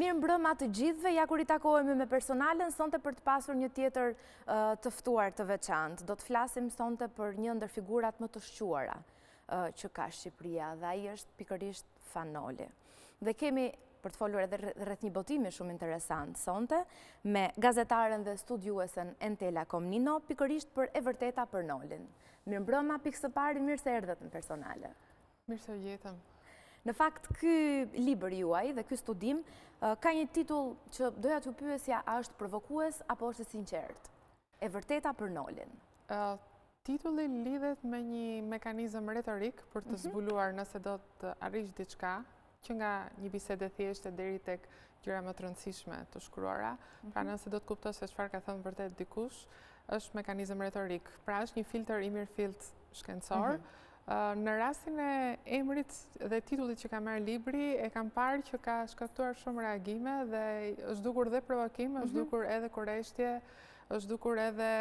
Mirë mbrëma të gjithëve, ja kur I takohemi me personalen, sonte për të pasur një tjetër të ftuar të veçantë. Do të flasim sonte për një ndër figurat më të shquara që ka Shqipëria, dhe ai është pikërisht Fanoli. Dhe kemi për të folur edhe rreth një botimi shumë interesant sonte, me gazetaren dhe studiuesen Entela Komnino, pikërisht për e vërteta për Nolin. Mirë mbrëma, pikë së pari, mirë se erdhët në personale. Mirë se jetëm. Në fakt, ky libër juaj dhe ky studim ka një titull që doja t'ju pyesja, a është provokues apo është sinqert? E vërteta për Nolin. Titulli lidhet me një mekanizëm retorik për të zbuluar nëse do të arrish diçka, që nga një bisede thjeshte deri tek gjëra më të rëndësishme të shkruara. Pra nëse do të kuptosh se çfarë ka thënë vërtet dikush, është mekanizëm retorik. Pra është një filtr I mirëfillt shkencor. Në rastin e emrit dhe titullit që ka marrë libri, e kam parë që ka shkaktuar shumë reagime dhe është dukur dhe provokim, është dukur edhe korreshtje, është dukur edhe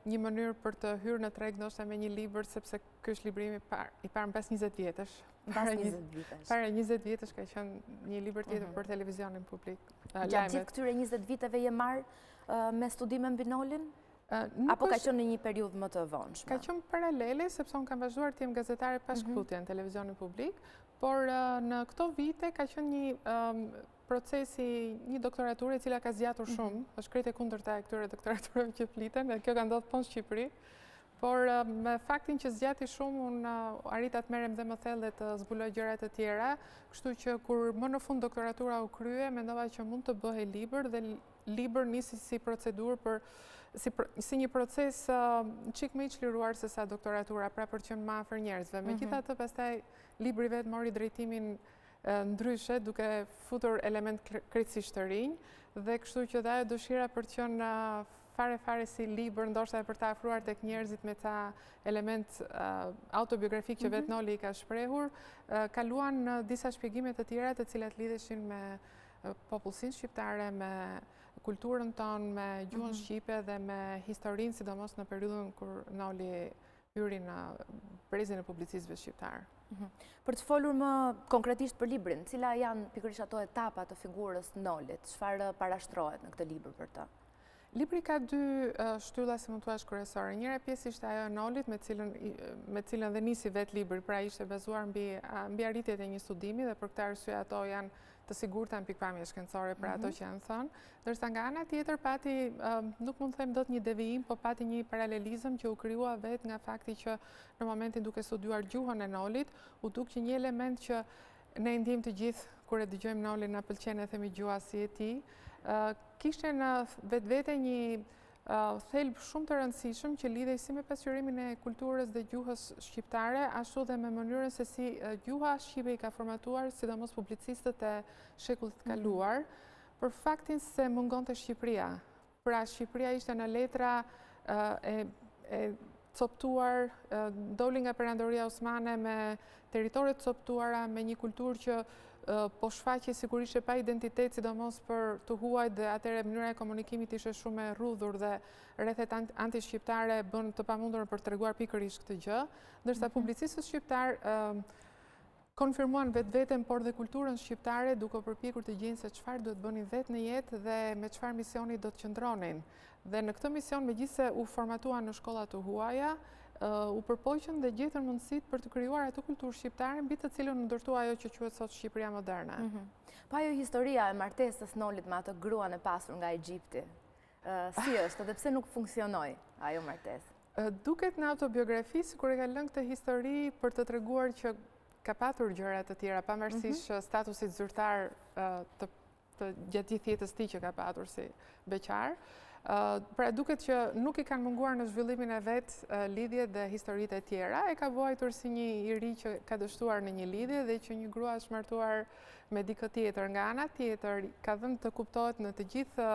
një mënyrë për të hyrë në treg ndoshta me një libër, sepse ky është librimi I parë pas 20 vjetësh. Para 20 vjetësh. Para 20 vjetësh ka qenë një libër tjetër për televizionin publik. Gjatë gjithë këtyre 20 viteve je marrë me studime mbi Nolin? Apo ka qenë në një periudhë më të vonshme? Ka qenë paralele, sepse unë kam vazhduar të jem gazetare pas shkputje në televizionin publik, por në këto vite ka qenë një procesi, një doktoraturë e cila ka zgjatur shumë, është krejt e kundërta e këtyre doktoraturëve që fliten, dhe kjo ka ndodhur po në Shqipëri, por me faktin që zgjati shumë, unë arrita të merrem dhe më thellë dhe të zbuloj gjëra të tjera, kështu që kur më në fund doktoratura u krye, mendova që mund të bëhej libër, dhe libër nisi si procedurë për si një proces çik më I çliruar se sa doktoratura, pra për që më afër njerëzve. Megjithatë, pastaj libri vet mori drejtimin ndryshe, duke futur element krejtësisht të rinj, dhe kështu që dhe ajo dëshira për të qenë fare si libër, ndoshta për të afruar tek njerëzit me ta element autobiografik që vetë Noli I ka shprehur, kaluan në disa shpjegime të tjera të cilat lidheshin me popullsinë shqiptare, me kulturën tonë, me gjuhën shqipe dhe me historinë, sidomos në periudhën kur Noli hyri në brezin e publicistëve shqiptar. Për të folur më konkretisht për librin, cila janë pikërisht ato etapa të figurës Nolit, çfarë parashtrohet në këtë libër për të? Libri ka dy shtylla, si mund thua, kryesore. Njëra pjesë ishte ajo e Nolit, me cilën dhe nisi vet libri, pra ishte bazuar mbi arritjet e një studimi, dhe për këtë arsye ato janë të sigurta në pikpamje shkencore për ato që janë thënë. Ndërsa nga ana tjetër pati, nuk mund të them dot një devijim, po pati një paralelizëm që u krijua vet nga fakti që në momentin duke studiuar gjuhën e Nolit, u duk që një element që ne ndjejmë të gjithë kur e dëgjojmë Nolin, na pëlqen e themi gjuha si e tij, kishte në vetvete një thelb shumë të rëndësishëm që lidhej si me pasqyrimin e kulturës dhe gjuhës shqiptare, ashtu dhe me mënyrën se si gjuha shqipe I ka formatuar, sidomos publicistët e shekullit të kaluar, për faktin se mungonte Shqipëria. Pra Shqipëria ishte në letra e coptuar, doli nga perandoria osmane me teritoret coptuara, me një kulturë që po shfaqje sigurisht pa identitet, sidomos për të huajt, dhe atëherë mënyra e komunikimit ishte shumë e rrudhur dhe rrethet anti-shqiptare bën të pamundur për treguar pikërisht këtë gjë, ndërsa publicistët shqiptar konfirmuan vetveten, por dhe kulturën shqiptare, duke përpjekur të gjejnë se çfarë duhet bënin vetë në jetë dhe me çfarë misioni do të qëndronin. Dhe në këtë mision, megjithëse u formatuan në shkolla të huaja, u përpoqën dhe gjetën mundësitë për të krijuar atë kulturë shqiptare mbi të cilën u ndërtua ajo që quhet sot Shqipëria moderne. Po ajo historia e martesës Nolit me atë gruan e pasur nga Egjipti, si është, edhe pse nuk funksionoi ajo martesë? Duket në autobiografi sikur e ka lënë këtë histori për të treguar që ka patur gjëra të tjera, pavarësisht statusit zyrtar të gjatë gjithë jetës tij që ka patur si beqar. Pra duket që nuk I kanë munguar në zhvillimin e vet lidhjet dhe historitë e tjera, e ka vuajtur si një I ri që ka dështuar në një lidhje dhe që një grua është martuar me dikë tjetër. Nga ana tjetër, ka dhënë të kuptohet në të gjithë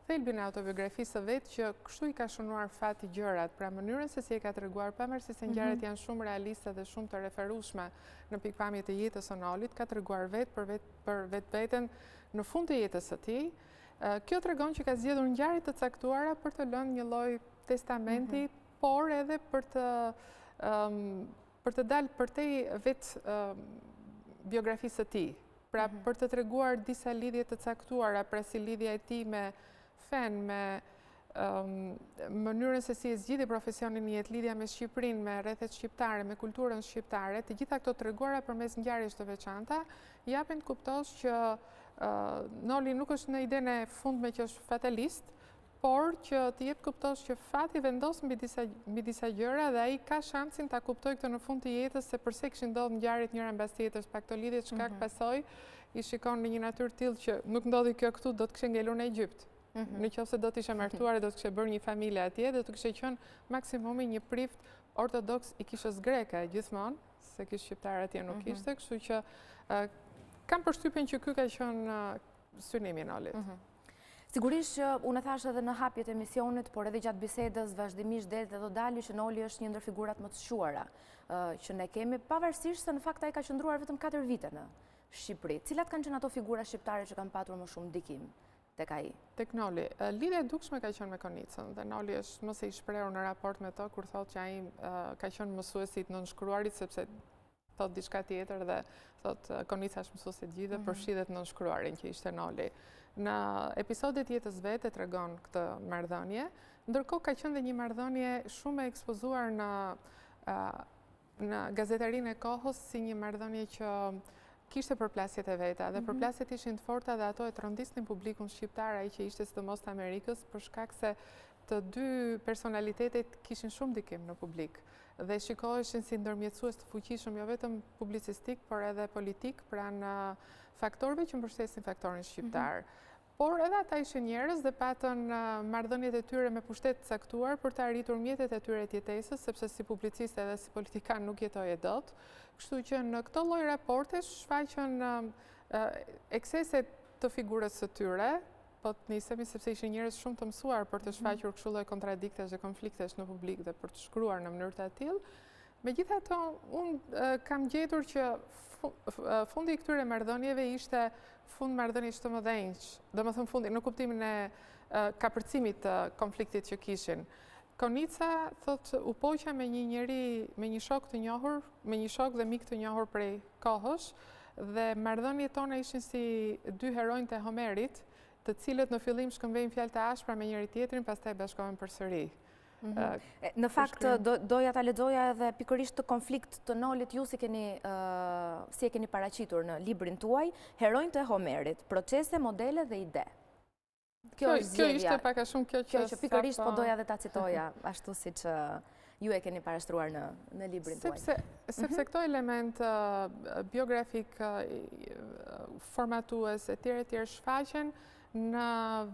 thelbin e autobiografisë së vet që kështu I ka shënuar fati gjërat, pra mënyrën se si e ka treguar, pavarësisht se ngjarjet janë shumë realiste dhe shumë të referueshme në pikpamjet e jetës së Nolit, ka treguar për vetveten në fund të jetës së tij. Kjo tregon që ka zgjedhur ngjarje të caktuara për të lënë një lloj testamenti, por edhe për të dalë përtej vetë biografisë së tij. Pra për të treguar disa lidhje të caktuara, pra si lidhja e tij me fen, me mënyrën se si e zgjidhi profesionin e jetë, lidhja me Shqipërinë, me rrethet shqiptare, me kulturën shqiptare, të gjitha këto treguara përmes ngjarjeve të veçanta, japin të kuptosh që Noli nuk është në idenë e fundme që është fatalist, por që të jep kuptosh që fati vendos mbi disa gjëra dhe ai ka shansin ta kuptojë këtë në fund të jetës se pse kishin ndodhur ngjarjet njëra mbas tjetrës, pa këto lidhje shkak pasojë i shikon në një natyrë tillë që nuk ndodhi kjo këtu, do të kishte ngelur në Egjipt. Në qoftë se do të ishe martuar e do të kishte bërë një familje atje, do të kishte qenë maksimumi një prift ortodoks i kishës greke gjithmonë, se kishë shqiptar atje nuk ishte, kështu që kam përshtypjen që ky ka qenë synimi i Nolit. Sigurisht që unë e thash edhe në hapjet e emisionit, por edhe gjatë bisedës vazhdimisht del dhe do dali që Noli është një ndër figurat më të shuara që ne kemi, pavarësisht se në fakt ai ka qëndruar vetëm 4 vite në Shqipëri. Cilat kanë qenë ato figura shqiptare që kanë patur më shumë ndikim tek ai? Tek Noli. Lidhja e dukshme ka qenë me Konicën dhe Noli është më se i shprehur në raport me to kur thotë që ai ka qenë mësuesi i nënshkruarit sepse thot diçka tjetër dhe thot Konica është mësuese e gjithë dhe përfshihet në nënshkruarin që ishte Noli. Në episodit jetës vetë e tregon këtë marrëdhënie, ndërkohë ka qenë dhe një marrëdhënie shumë e ekspozuar në gazetarinë e kohës si një marrëdhënie që kishte përplasjet e veta dhe përplasjet ishin të forta dhe ato e trondisnin publikun shqiptar, ai që ishte sidomos të Amerikës, për shkak se të dy personalitetet kishin shumë ndikim në publik dhe shikoheshin si ndërmjetësues të fuqishëm jo vetëm publicistik, por edhe politik pranë faktorëve që mbështesin faktorin shqiptar. Por edhe ata ishin njerëz dhe patën marrëdhëniet e tyre me pushtet të caktuar për të arritur mjetet e tyre të jetesës, sepse si publicist edhe si politikan nuk jetoje dot. Kështu që në këto lloj raportesh shfaqen eksese të figurës së tyre, po të nisemi sepse ishin njerëz shumë të mësuar për të shfaqur kështu lloj kontradiktesh dhe konfliktesh në publik dhe për të shkruar në mënyrë të tillë. Megjithatë, unë kam gjetur që fundi i këtyre marrëdhënieve ishte fund marrëdhënies të mëdhenj, domethënë fundi në kuptimin e kapërcimit të konfliktit që kishin. Konica thot u poqa me një njeri, me një shok të njohur, me një shok dhe mik të njohur prej kohësh dhe marrëdhëniet tona ishin si dy heronjtë e Homerit, të cilët në fillim shkëmbejnë fjalë të ashpra me njëri tjetrin, pastaj bashkohen përsëri. Në fakt, doja ta lexoja edhe pikërisht të konflikt të Nolit, ju si e keni paraqitur në librin tuaj, Heronjtë e Homerit, procese, modele dhe ide. Kjo ishte pak a shumë kjo që pikërisht po doja dhe ta citoja ashtu siç ju e keni parashtruar në librin tuaj. Sepse këto element biografik, formatues e tjerë shfaqen në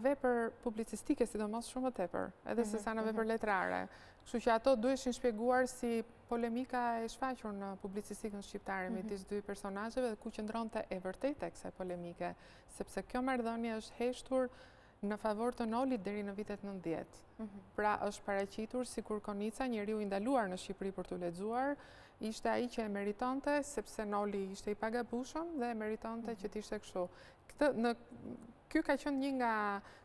vepër publicistike, sidomos shumë më tepër, edhe se sa në vepër letrare. Kështu që ato duheshin shpjeguar si polemika e shfaqur në publicistikën shqiptare midis dy personazheve dhe ku qëndronte e vërtetë kësaj polemike, sepse kjo marrëdhënie është heshtur në favor të Nolit deri në vitet 90. Pra është paraqitur sikur Konica, njeriu i ndaluar në Shqipëri për t'u lexuar, ishte ai që e meritonte sepse Noli ishte i pagabueshëm dhe e meritonte që të ishte kështu. Ky ka qenë një nga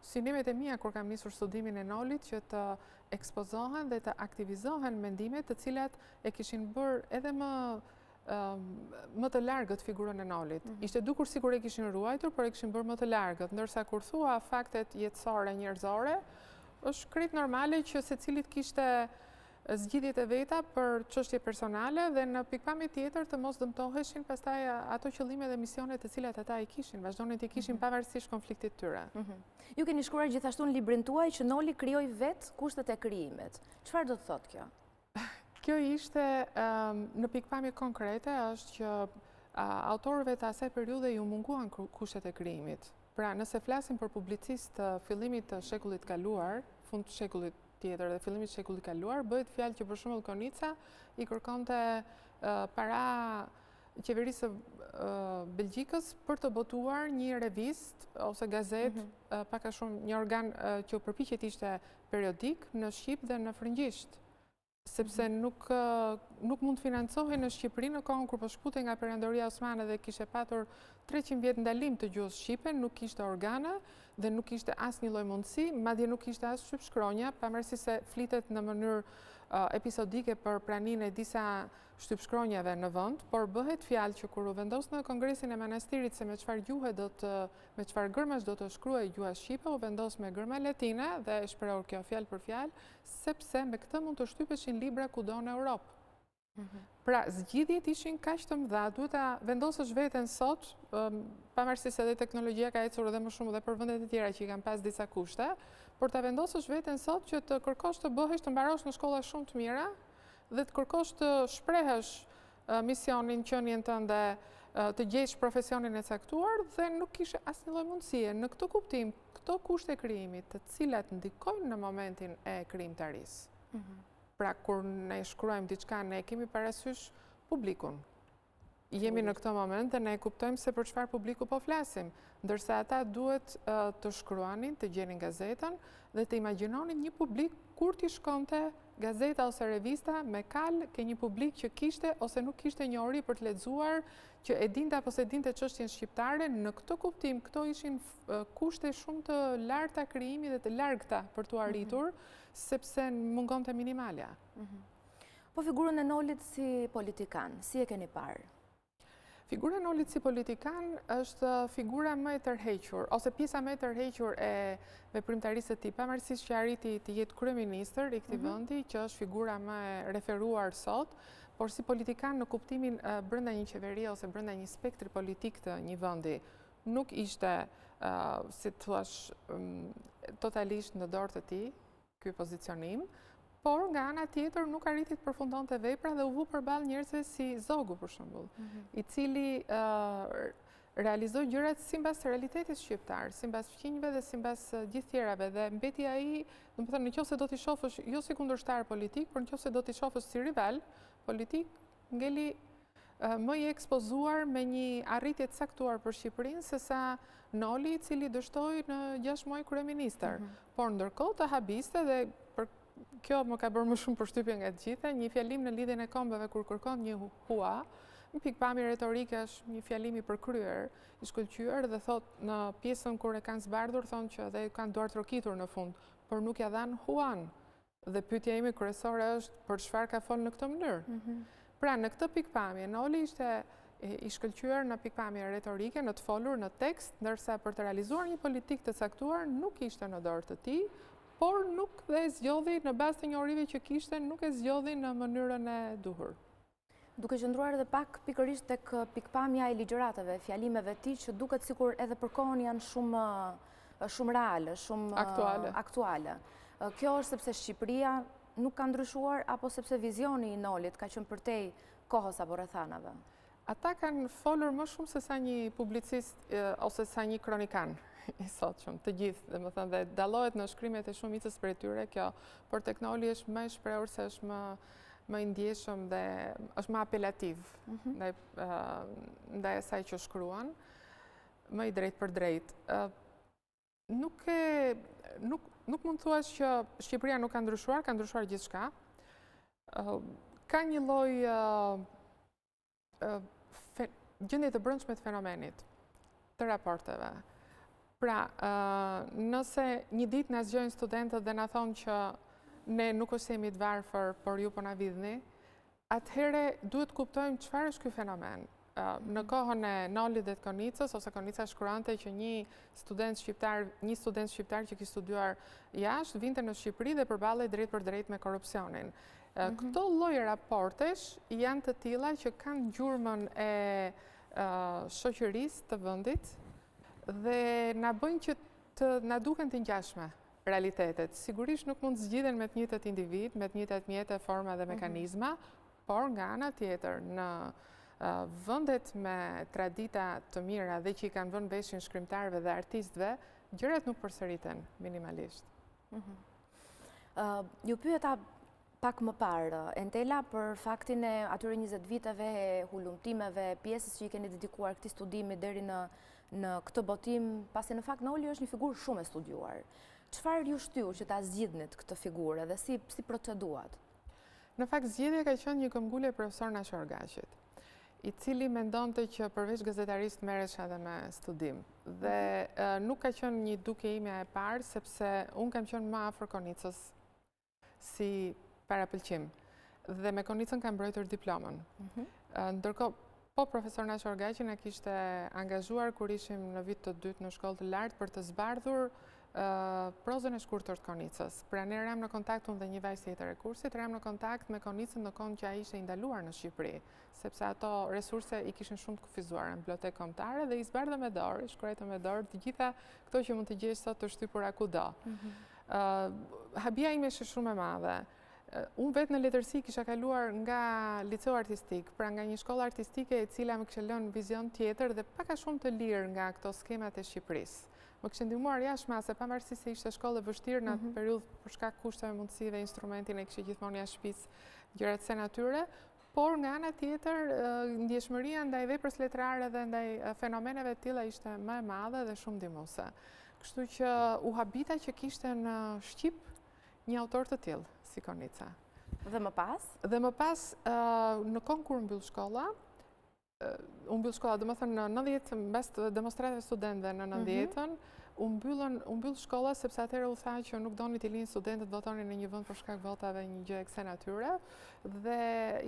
synimet e mia kur kam nisur studimin e Nolit, që të ekspozohen dhe të aktivizohen mendimet të cilat e kishin bërë edhe më të largët figurën e Nolit. Ishte dukur sikur e kishin ruajtur, por e kishin bërë më të largët, ndërsa kur thua faktet jetësore, njerëzore, është krejt normale që secilit kishte zgjidhjet e veta për çështje personale dhe në pikpamje tjetër të mos dëmtoheshin pastaj ato qëllime dhe misionet të cilat ata i kishin, vazhdonin të kishin pavarësisht konfliktit tyre. Ju keni shkruar gjithashtu në librin tuaj që Noli krijoi vetë kushtet e krijimit. Çfarë do të thotë kjo? Kjo ishte në pikpamje konkrete është që autorëve të asaj periudhe ju munguan kushtet e krijimit. Pra, nëse flasim për publicist të fillimit të shekullit kaluar, fund të shekullit tjetër dhe fillimit të shekullit kaluar, bëhet fjalë që për shembull Konica i kërkonte para qeverisë Belgjikës për të botuar një revist ose gazetë, pak a shumë një organ që përpiqet ishte periodik në shqip dhe në frëngjisht. Sepse nuk mund të financohej në Shqipëri në kohën kur po shkputej nga Perandoria Osmane dhe kishte patur 300 vjet ndalim të gjuhës shqipe, nuk kishte organe dhe nuk kishte asnjë lloj mundësi, madje nuk kishte as shqipshkronja, pavarësisht se flitet në mënyrë episodike për praninë e disa shtypshkronjave në vend, por bëhet fjalë që kur u vendos në Kongresin e Manastirit se me çfarë gjuhe me çfarë gërmash do të shkruaj gjuha shqipe, u vendos me gërma latine dhe e shprehur kjo fjalë për fjalë, sepse me këtë mund të shtypeshin libra kudo në Europë. Pra, zgjidhjet ishin kaq të mëdha, duhet ta vendosësh veten sot, pavarësisht se edhe teknologjia ka ecur edhe më shumë dhe për vendet e tjera që i kanë pas disa kushte, por ta vendosësh veten sot që të kërkosh të bëhesh, të mbarosh në shkolla shumë të mira dhe të kërkosh të shprehësh misionin, qenien tënde, të gjesh profesionin e caktuar dhe nuk kishe asnjë lloj mundësie në këtë kuptim, këto kushte krijimit, të cilat ndikojnë në momentin e krijimtarisë. Pra, kur ne shkruajmë diçka, ne kemi parasysh publikun. Jemi në këtë moment dhe ne kuptojmë se për çfarë publiku po flasim, ndërsa ata duhet të shkruanin, të gjenin gazetën dhe të imagjinonin një publik kur t'i shkonte gazeta ose revista me kal ke një publik që kishte ose nuk kishte njohuri për të lexuar, që e dinte apo se dinte çështjen shqiptare. Në këtë kuptim, këto ishin kushte shumë të larta krijimi dhe të largta për t'u arritur, sepse mungonte minimalja. Po figurën e Nolit si politikan, si e keni parë? Figura e Nolit si politikan është figura më e tërhequr, ose pjesa më e tërhequr e veprimtarisë së tij, pavarësisht që arriti të jetë kryeministër i këtij vendi, që është figura më e referuar sot, por si politikan në kuptimin brenda një qeverie ose brenda një spektri politik të një vendi, nuk ishte, si thuash, totalisht në dorë të tij ky pozicionim, por nga ana tjetër nuk arriti të përfundonte vepra dhe u vu përballë njerëzve si Zogu, për shembull, i cili realizoi gjërat sipas realitetit shqiptar, sipas fqinjve dhe sipas gjithë tjerave, dhe mbeti ai, domethënë nëse do t'i shohësh jo si kundërshtar politik, por nëse do t'i shohësh si rival politik, ngeli më i ekspozuar me një arritje të caktuar për Shqipërinë sesa Noli, i cili dështoi në 6 muaj kryeministër. Por ndërkohë të habiste, dhe për kjo më ka bërë më shumë përshtypje nga të gjitha, një fjalim në lidhjen e kombeve kur kërkon një hua, në pikpamje retorike është një fjalim i përkryer, i shkëlqyer dhe thot në pjesën kur e kanë zbardhur, thonë që dhe kanë duart trokitur në fund, por nuk ja dhan huan. Dhe pyetja ime kryesore është për çfarë ka folë në këtë mënyrë. Pra, në këtë pikpamje, Noli ishte i shkëlqyer në pikpamje retorike, në të folur, në tekst, ndërsa për të realizuar një politikë të caktuar nuk ishte në dorë të tij, por nuk dhe zgjodhi në bazë të njohurive që kishte, nuk e zgjodhi në mënyrën e duhur. Duke qëndruar edhe pak pikërisht tek pikpamja e ligjëratave, fjalimeve të tij që duket sikur edhe për kohën janë shumë reale, shumë aktuale. Kjo është sepse Shqipëria nuk ka ndryshuar apo sepse vizioni i Nolit ka qenë përtej kohës apo rrethanave? Ata kanë folur më shumë se sa një publicist ose sa një kronikan i sotshëm, të gjithë, domethënë, dhe dallohet në shkrimet e shumicës prej tyre kjo, por tek Noli është më i shprehur se është më i ndjeshëm dhe është më apelativ ndaj asaj që shkruan, më i drejtë për drejtë. Nuk mund thuash që Shqipëria nuk ka ndryshuar gjithçka. Ka një lloj gjendje të brendshme të fenomenit, të raporteve. Pra, nëse një ditë na zgjojnë studentët dhe na thonë që ne nuk është se jemi të varfër, por ju po na vidhni, atëherë duhet kuptojmë çfarë është ky fenomen. Në kohën e Nolit dhe të Konicës, ose Konica shkruante që një student shqiptar që kishte studiuar jashtë vinte në Shqipëri dhe përballej drejt për drejt me korrupsionin. Këto lloj raportesh janë të tilla që kanë gjurmën e shoqërisë të vendit dhe na bëjnë që na duken të ngjashme realitetet. Sigurisht nuk mund të zgjidhen me të njëjtat individ, me të njëjtat mjete, forma dhe mekanizma, por nga ana tjetër në vendet me tradita të mira dhe që i kanë vënë veshin shkrimtarëve dhe artistëve, gjërat nuk përsëriten minimalisht. Ju pyeta pak më parë, Entela, për faktin e atyre 20 viteve hulumtimeve, pjesës që i keni dedikuar këtij studimi deri në këtë botim, pasi në fakt Noli është një figurë shumë e studiuar. Çfarë ju shtyu që ta zgjidhnit këtë figurë dhe si proceduat? Në fakt zgjedhja ka qenë një këmbgulje e profesor Orgaqit, i cili mendonte që përveç gazetarisë merresha edhe me studim. Dhe nuk ka qenë një duke ime e parë, sepse unë kam qenë më afër Konicës si parapëlqim. dhe me konicën ka mbrojtur diplomën. Ndërkohë, po profesor Nash Orgaqi na kishte angazhuar kur ishim në vit të dytë në shkollë të lartë për të zbardhur prozën e shkurtër të konicës. Pra ne ram në kontakt unë dhe një vajzë tjetër e kursit, ram në kontakt me konicën në kohën që ai ishte ndaluar në Shqipëri, sepse ato resurse i kishin shumë të kufizuar në bibliotekë kombëtare dhe i zbardhëm me dorë, i shkruajtëm me dorë të gjitha këto që mund të gjesh sot të shtypura kudo. Habia ime ishte shumë e madhe. Unë vetë në letërsi kisha kaluar nga liceu artistik, pra nga një shkollë artistike e cila më kishte lënë vizion tjetër dhe pak a shumë të lirë nga këto skemat e Shqipërisë. Më kishte ndihmuar jashtëmase, pavarësisht se ishte shkollë e vështirë në atë periudhë për shkak kushteve, mundësive, instrumentin e kishte gjithmonë jashtë shtëpisë, gjërat se natyre, por nga ana tjetër ndjeshmëria ndaj veprës letrare dhe ndaj fenomeneve të tilla ishte më e madhe dhe shumë ndihmuese. Kështu që u habita që kishte në Shqip një autor të tillë si Konica. Dhe më pas? Dhe më pas, në kohën kur mbyll shkolla, do më thënë në 90, mbas demonstratave studentëve në 90-ën, u mbyll shkolla sepse atëherë u tha që nuk doni të linë studentët votonin në një vend për shkak votave, një gjë e kësaj natyre, dhe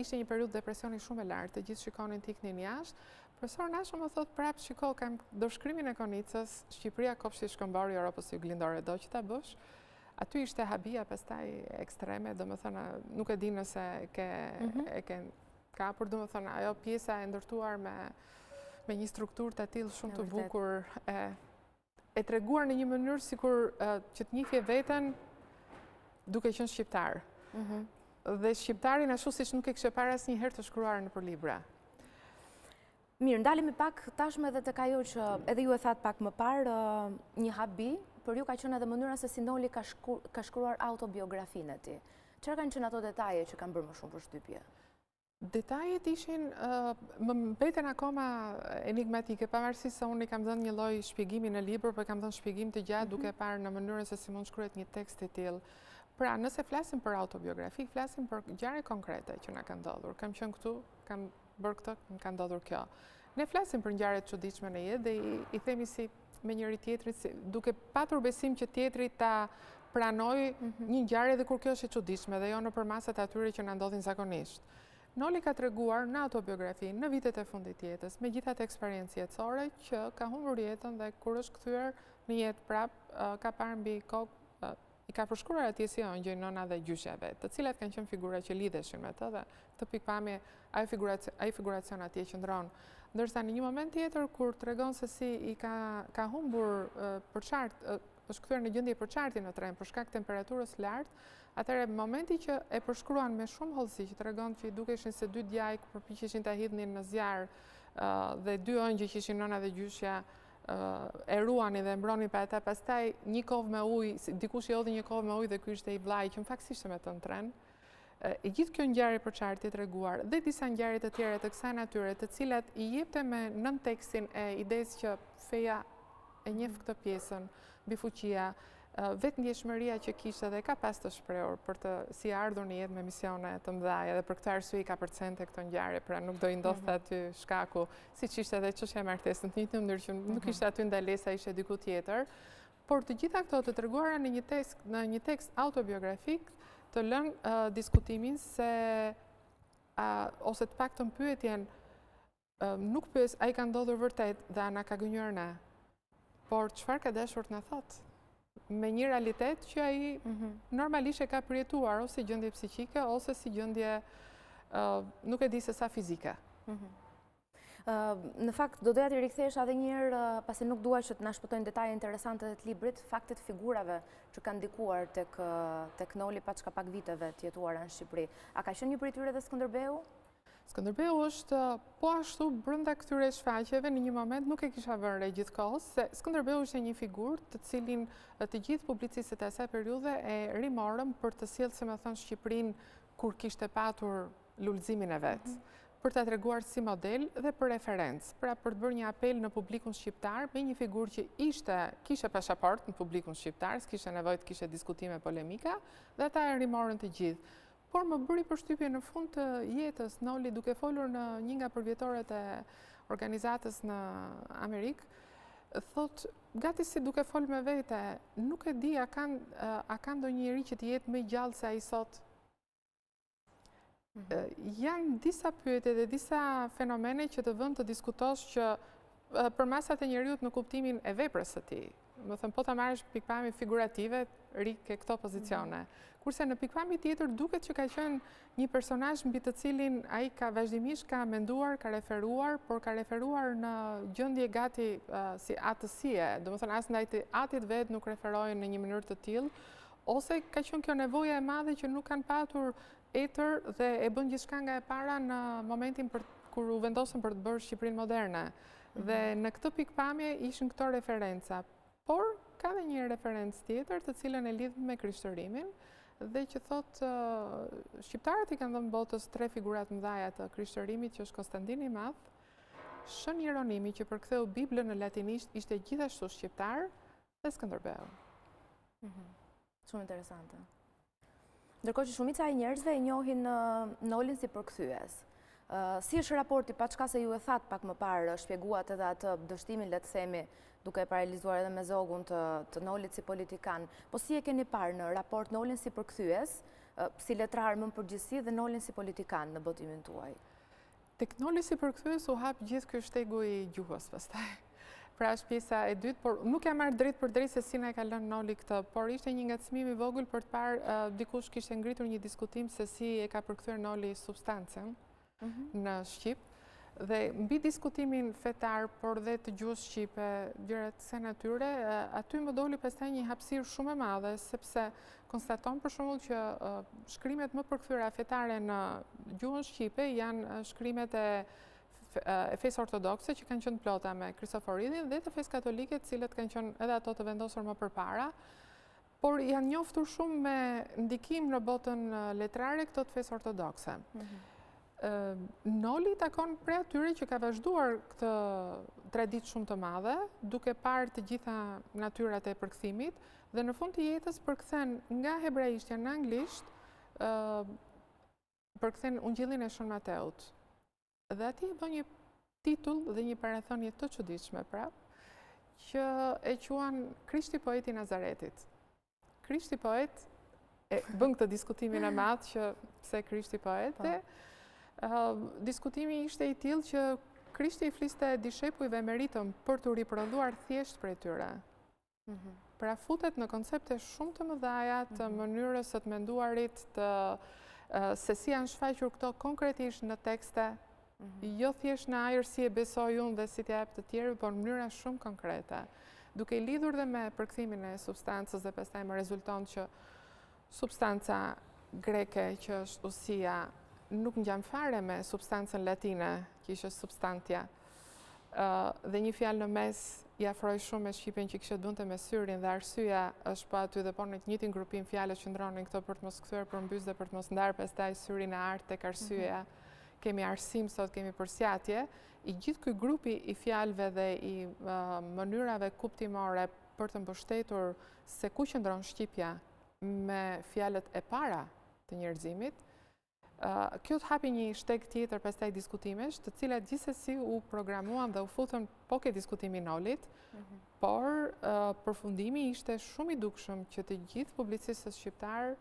ishte një periudhë depresioni shumë e lartë, të gjithë shikonin të iknin jashtë. Profesor Nasho më thotë prapë, shiko, kam dorëshkrimin e Konicës, Shqipëria kopshti shkëmbori Europës juglindore, do që ta bësh. Aty ishte habia pastaj ekstreme, do më thënë, nuk e di nëse e ke kapur, do më thënë, ajo pjesa e ndërtuar me një strukturë të tillë shumë të bukur, e treguar në një mënyrë sikur që të njihje veten duke qenë shqiptar. Dhe shqiptarin ashtu siç nuk e kishte parë asnjëherë të shkruar nëpër libra. Mirë, ndalemi pak tashmë edhe tek ajo që edhe ju e thatë pak më parë, një habi, por ju ka qenë edhe mënyra se si Noli ka shkruar autobiografinë e tij. Çfarë kanë qenë ato detaje që kanë bërë më shumë përshtypje? Detajet ishin, më mbeten akoma enigmatike, pavarësisht se unë i kam dhënë një lloj shpjegimi në libër, por kam dhënë shpjegim të gjatë duke parë në mënyrën se si mund shkruhet një tekst i tillë. Pra, nëse flasim për autobiografi, flasim për ngjarje konkrete që na kanë ndodhur. Kam qenë këtu, kam bërë këtë, më ka ndodhur kjo. Ne flasim për ngjarje të çuditshme në jetë dhe i themi si me njëri tjetrit, duke patur besim që tjetri ta pranoj një ngjarje dhe kur kjo është e çuditshme dhe jo nëpër masat atyre që na ndodhin zakonisht. Noli ka treguar në autobiografi në vitet e fundit të jetës, me gjithat eksperiencë jetësore, që ka humbur jetën dhe kur është kthyer në jetë prap, ka parë mbi kokë, i ka përshkruar atje si ëngjëj, nëna dhe gjyshja vet, të cilat kanë qenë figura që lidheshin me të dhe këtë pikpamje ai figuracion atje qëndron. Ndërsa në një moment tjetër kur tregon se si i ka humbur është kthyer në gjendje përçarti në tren për shkak temperaturës lartë, atëherë momenti që e përshkruan me shumë hollësi, që tregon që i dukeshin se dy djajk përpiqeshin ta hidhnin në zjarr dhe dy ëngjëj që ishin nëna dhe gjyshja e ruani dhe mbronin pa ata, pastaj një kovë me ujë, dikush i hodhi një kovë me ujë dhe ky ishte i vllai që në fakt ishte me të në tren. E gjithë kjo ngjarje përçarti treguar dhe disa ngjarje të tjera të kësaj natyre, të cilat i jepte me nën tekstin e idesë që feja e njeh këtë pjesën, mbi fuqia, vetë ndjeshmëria që kishte dhe ka pas të shprehur për të si ardhur në jetë me misione të mëdha dhe për këtë arsye i ka përcente këto ngjarje, pra nuk do i ndodhte aty shkaku, siç ishte edhe çështja e martesës, në një mënyrë që nuk ishte aty ndalesa, ishte diku tjetër, por të gjitha këto të treguara në një tekst autobiografik të lënë diskutimin se ose të paktën pyetjen nuk pyes ai ka ndodhur vërtet dhe ana ka gënjur ne, por çfarë ka dashur të na thotë? Me një realitet që ai normalisht e ka përjetuar ose gjendje psiqike ose si gjendje nuk e di se sa fizike. Në fakt, do doja të rikthehesh edhe një herë, pasi nuk dua që të na shpëtojnë detaje interesante të librit, faktet figurave që kanë ndikuar tek Noli pas çka pak viteve të jetuara në Shqipëri. A ka qenë një prej tyre dhe Skënderbeu? Skënderbeu është po ashtu brenda këtyre shfaqjeve, në një moment nuk e kisha vënë re gjithkohës, se Skënderbeu ishte një figurë të cilin të gjithë publicistët e asaj periudhe e rimorën për të sjellë, se më thënë, Shqipërinë kur kishte patur lulëzimin e vet, për ta treguar si model dhe për referencë, pra për të bërë një apel në publikun shqiptar me një figurë që kishte pasaportë në publikun shqiptar, s'kishte nevojë të kishte diskutime polemika, dhe ata e rimorën të gjithë. Por më bëri përshtypje në fund të jetës Noli, duke folur në një nga përvjetoret e organizatës në Amerikë, thot gati si duke folur me vete, nuk e di a ka ndonjë njeri që të jetë më gjallë se ai sot. Janë disa pyetje dhe disa fenomene që të vënd të diskutosh që për masat e njeriut në kuptimin e veprës së tij. Më thënë, po ta marrësh pikpamje figurative, rike këto pozicione. Kurse në pikpamje tjetër duket që ka qenë një personazh mbi të cilin ai ka vazhdimisht ka menduar, ka referuar, por ka referuar në gjendje gati si atësie. Domethënë as ndaj atit vet nuk referojnë në një mënyrë të tillë, ose ka qenë kjo nevoja e madhe që nuk kanë patur etër dhe e bën gjithçka nga e para në momentin kur u vendosën për të bërë Shqipërinë moderne. Dhe në këtë pikpamje ishin këto referenca. Por ka dhe një referencë tjetër të cilën e lidh me krishtërimin dhe që thotë shqiptarët i kanë dhënë botës 3 figurat mëdha të krishtërimit, që është Konstantini i Madh, Shën Jeronimi që përktheu Biblën në latinisht ishte gjithashtu shqiptar, dhe Skënderbeu. Shumë interesante. Ndërkohë që shumica e njerëzve e njohin Nolin si përkthyes. Si është raporti, pa çka se ju e thatë pak më parë, shpjeguat edhe atë dështimin, le të themi, duke e paralizuar edhe me zogun të Nolit si politikan, po si e keni parë në raport Nolin si përkthyes, si letrar më në përgjithësi dhe Nolin si politikan në botimin tuaj? Tek Noli si përkthyes u hap gjithë ky shtegu i gjuhës pastaj. Pra është pjesa e dytë, por nuk e marr drejt për drejt se si na e ka lënë Noli këtë, por ishte një ngacmim i vogël për të parë dikush kishte ngritur një diskutim se si e ka përkthyer Noli substancën në Shqip. Dhe mbi diskutimin fetar, por dhe të gjuhës shqipe, gjëra të kësaj natyre, aty më doli pastaj një hapësirë shumë e madhe, sepse konstaton për shembull që shkrimet më përkthyera fetare në gjuhën shqipe janë shkrimet e fesë ortodokse që kanë qenë plota me Kristoforidhin dhe të fesë katolike, të cilët kanë qenë edhe ato të vendosur më përpara, por janë njoftur shumë me ndikim në botën letrare këto të fesë ortodokse. Noli takon prej atyre që ka vazhduar këtë traditë shumë të madhe, duke parë të gjitha natyrat e përkthimit, dhe në fund të jetës përkthen nga hebraishtja në anglisht, përkthen Ungjillin e Shën Mateut. Dhe ati e bën një titull dhe një parathonje të çuditshme prap, që e quan Krishti poeti i Nazaretit. Krishti poet e bën këtë diskutimin e madh që pse Krishti poet. Diskutimi ishte i tillë që Krishti i fliste dishepujve meritëm për të riprodhuar thjesht prej tyre. Pra futet në koncepte shumë të mëdha të mënyrës së të menduarit, se si janë shfaqur këto konkretisht në tekste, jo thjesht në ajër si e besoj unë dhe si t'ja jap të tjerë, por në mënyra shumë konkrete. Duke i lidhur dhe me përkthimin e substancës dhe pastaj më rezulton që substanca greke, që është usia, nuk ngjan fare me substancën latine, që ishte substantia. Dhe një fjalë në mes i afroi shumë me shqipen që kishte dhunte me syrin, dhe arsyeja është po aty dhe po në të njëjtin grupim fjalës që ndronin këto për të mos kthyer përmbys dhe për të mos ndarë pastaj syrin e artë tek arsyeja. Kemi arsim sot, kemi përsjatje. I gjithë ky grupi i fjalëve dhe i mënyrave kuptimore për të mbështetur se ku qëndron shqipja me fjalët e para të njerëzimit, kjo të hapi një shteg tjetër pastaj diskutimesh, të cilat gjithsesi u programuan dhe u futën po ke diskutimi Nolit, por përfundimi ishte shumë i dukshëm që të gjithë publicistët shqiptar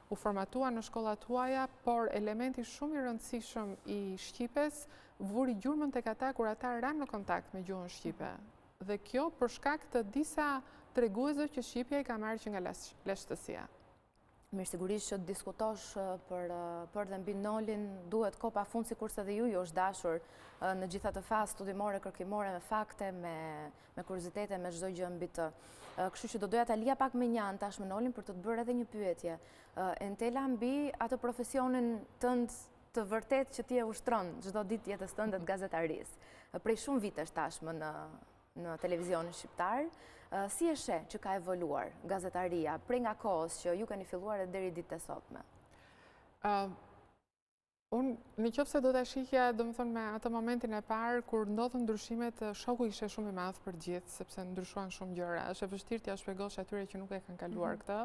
u formatuan në shkollat huaja, por elementi shumë i rëndësishëm i shqipes vuri gjurmën tek ata kur ata ranë në kontakt me gjuhën shqipe. Dhe kjo për shkak të disa treguesve që shqipja i ka marrë që nga lashtësia. Mirë, sigurisht që të diskutosh për dhe mbi Nolin duhet ko pafund, sikurse dhe ju është dashur në gjitha të fazë studimore, kërkimore, me fakte, me kuriozitete, me çdo gjë mbi të. Kështu që do doja ta lija pak me njan tash me Nolin për të bërë edhe një pyetje. Entela, mbi atë profesionin tënd të vërtet që ti e ushtron çdo ditë jetës tënde të gazetarisë. Prej shumë vitesh tashmë në televizionin shqiptar. Si e sheh që ka evoluar gazetaria prej nga kohës që ju keni filluar e deri ditët e sotme? Unë në qoftë se do ta shihja, domethënë me atë momentin e parë kur ndodhen ndryshimet, shoku ishte shumë i madh për gjithë, sepse ndryshuan shumë gjëra. Është e vështirë t'ia shpjegosh atyre që nuk e kanë kaluar këtë,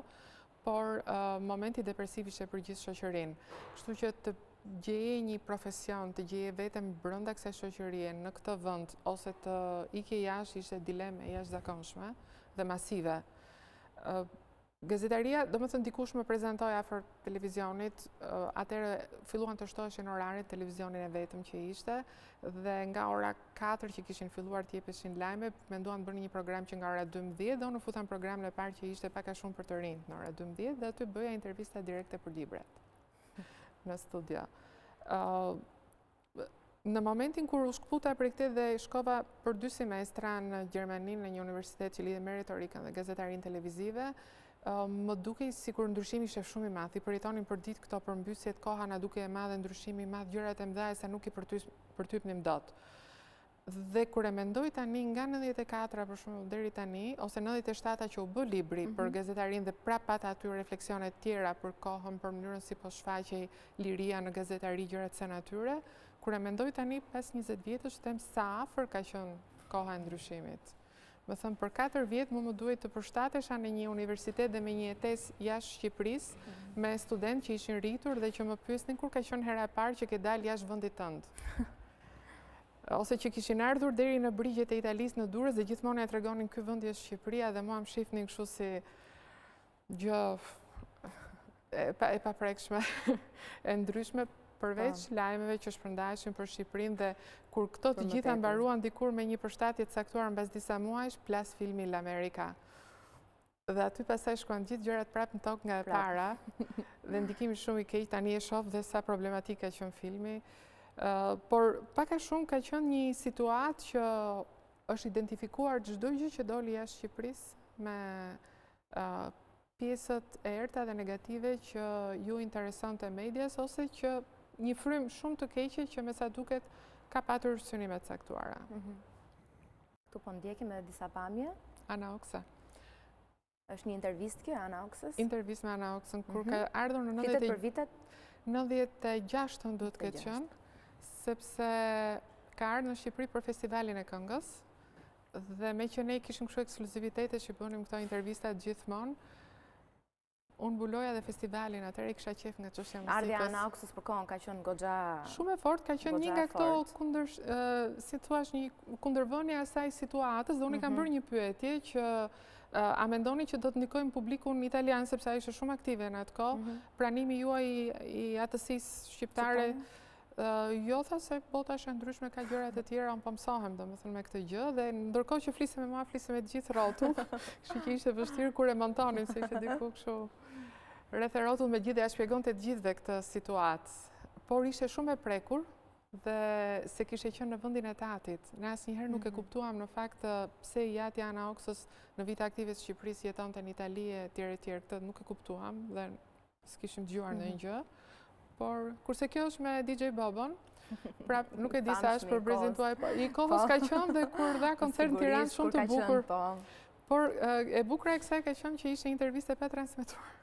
por momenti depresiv ishte për gjithë shoqërinë. Kështu që të gjeje një profesion, të gjeje vetëm brenda kësaj shoqërie në këtë vend ose të ikje jashtë ishte dilemë e jashtëzakonshme dhe masive. Gazetaria, do më thënë dikush më prezentoj afër televizionit, atëherë filluan të shtoheshin oraret televizionin e vetëm që ishte, dhe nga ora 4 që kishin filluar të jepeshin lajme, menduan të bënin një program që nga ora 12, dhe unë futam programin e parë që ishte pak a shumë për të rinjt në ora 12, dhe aty bëja intervista direkte për libret në studio. Në momentin kur u shkputa për këtë dhe shkova për 2 semestra në Gjermani në një universitet që lidhe me retorikën dhe gazetarin televizive, më duke sikur ndryshimi ishte shumë i madh. I përjetonin për ditë këto përmbysjet, koha na duke e madhe, ndryshimi i madh, gjërat e mëdha sa nuk i përtypnim dot. Dhe kur e mendoj tani nga 94 për shembull deri tani, ose 97 që u bë libri për gazetarin dhe prap pata aty refleksione të tjera për kohën, për mënyrën si po shfaqej liria në gazetari, gjërat të natyre, kur e mendoj tani pas 20 vjetësh, them sa afër ka qenë koha e ndryshimit. Më thëmë, për 4 vjetë mu më duhet të përshtatesha në një universitet dhe me një jetesë jashtë Shqipërisë, me studentë që ishin rritur dhe që më pyesnin kur ka qenë hera e parë që ke dalë jashtë vendit tënd. Ose që kishin ardhur deri në brigjet e Italisë në Durrës dhe gjithmonë ja tregonin ky vend është Shqipëria dhe mua më shihnin kështu si gjë e paprekshme, e ndryshme, përveç lajmeve që shpërndaheshin për Shqipërinë, dhe kur këto të gjitha mbaruan dikur me një përshtatje të caktuar mbas disa muajsh, plas filmi l'Amerika. Dhe aty pastaj shkuan gjithë gjërat prapë në tokë nga e para, dhe ndikimi shumë i keq, tani e shoh dhe sa problematik ka qenë filmi. Por pak a shumë ka qenë një situatë që është identifikuar çdo gjë që doli jashtë Shqipërisë me pjesët e errta dhe negative që ju interesonte medias, ose që një frym shumë të keqe që me sa duket ka patur synime të caktuara. Tu po ndjekim edhe disa pamje. Ana Oksa. Është një intervistë kjo, Ana Oksës? Intervistë me Ana Oksën, kur ka ardhur në 96 duhet të ketë qenë, sepse ka ardhur në Shqipëri për festivalin e këngës, dhe me që ne kishim kështu ekskluzivitete që bënim këto intervistat gjithmonë, unë mbuloja dhe festivalin, atëherë i kisha qef nga çështja e muzikës. Ardhja e Ana Oksës për kohën ka qenë goxha shumë e fortë, ka qenë një nga këto si thua një kundërvënie e asaj situatës, dhe unë i kam bërë një pyetje që a mendoni që do të ndikojmë publikun italian, sepse ai ishte shumë aktive në atë kohë, pranimi juaj i atësisë shqiptare. Jo, tha se bota është ndryshme, ka gjërat e tjera, unë po mësohem domethënë me këtë gjë, dhe ndërkohë që flisem me mua, flisem me të gjithë rrotull, kështu që ishte vështirë kur e montonim, se ishte diku kështu rreth e rrotull me gjithë, dhe ja shpjegonte të gjithëve këtë situatë. Por ishte shumë e prekur, dhe se kishte qenë në vendin e tatit. Ne asnjëherë nuk e kuptuam në fakt pse i jati Ana Oksës në vite aktive të Shqipërisë jetonte në Itali e tjerë, këtë nuk e kuptuam dhe s'kishim dëgjuar ndonjë gjë. Por kurse kjo është me DJ Bobon, prap nuk e di sa është për brezin tuaj, i kohës ka qenë dhe kur dha koncert në Tiranë shumë të bukur. Por e bukur e kësaj ka qenë që ishte intervistë pa transmetuar.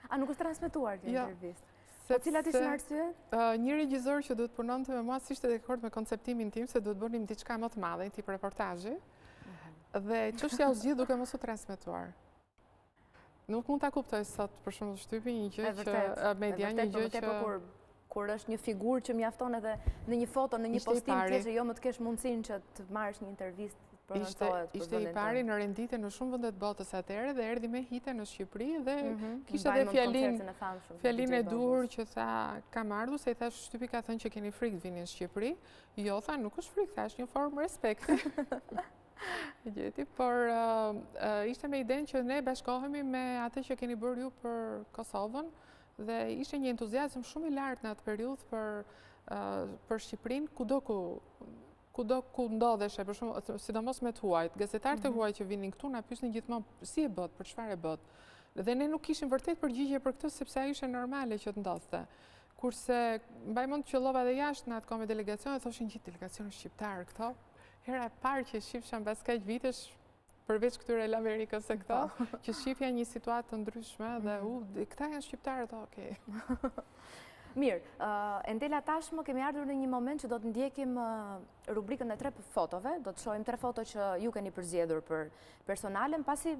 A nuk është transmetuar kjo intervistë? Po cilat ishin arsyet? Një regjizor që duhet punonte me mua s'ishte dakord me konceptimin tim se duhet bënim diçka më të madhe, tip reportazhi, dhe çështja u zgjidh duke mos u transmetuar. Nuk mund ta kuptoj sot për shembull shtypi një gjë që media një gjë që kur është një figurë që mjafton edhe në një foto, në një postim tjetër, jo më të kesh mundësinë që të marrësh një intervistë. Ishte i pari në rendite në shumë vende të botës atëherë, dhe erdhi me hite në Shqipëri, dhe kishte edhe fjalin e dur që tha kam ardhur, se i thash shtypi ka thënë që keni frikë të vini në Shqipëri. Jo, tha nuk është frikë, thash një formë respekti. Gjeti, por ishte me idenë që ne bashkohemi me atë që keni bërë ju për Kosovën, dhe ishte një entuziazëm shumë i lartë në atë periudhë për Shqipërinë, kudo ku ndodheshe, për shumë, sidomos me të huajt. Gazetarët e huaj që vinin këtu na pyesnin gjithmonë si e bët, për çfarë e bët. Dhe ne nuk kishim vërtet përgjigje për këtë, sepse ai ishte normale që të ndodhte. Kurse mbaj mend të qellova edhe jashtë në atë kohë me delegacione, thoshin gjithë delegacionet shqiptar këto. Hera e parë që shifsha mbas kaq vitesh, përveç këtyre l'Amerikës e këto, që shifja një situatë të ndryshme dhe këta janë shqiptarët, okej. Mirë, Entela tashmë kemi ardhur në një moment që do të ndjekim rubrikën e 3 fotove, do të shohim 3 foto që ju keni përzgjedhur për personalen, pasi